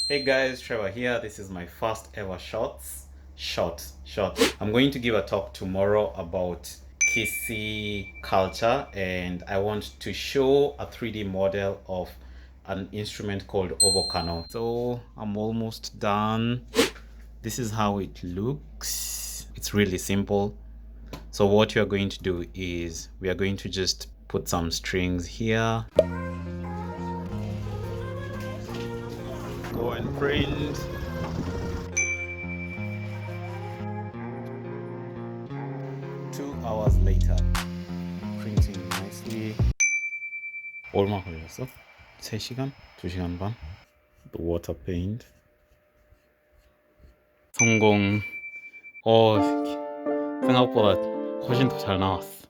Hey guys, Trevor here. This is my first ever short. I'm going to give a talk tomorrow about Kisii culture, and I want to show a 3D model of an instrument called Obokano. So I'm almost done. This is how it looks. It's really simple. So what you're going to do is we are going to just put some strings here. Go and print. 2 hours later, printing nicely. 얼마 걸렸어? 3시간? 2시간 반? The water paint. 성공. 생각보다 훨씬 더 잘 나왔어.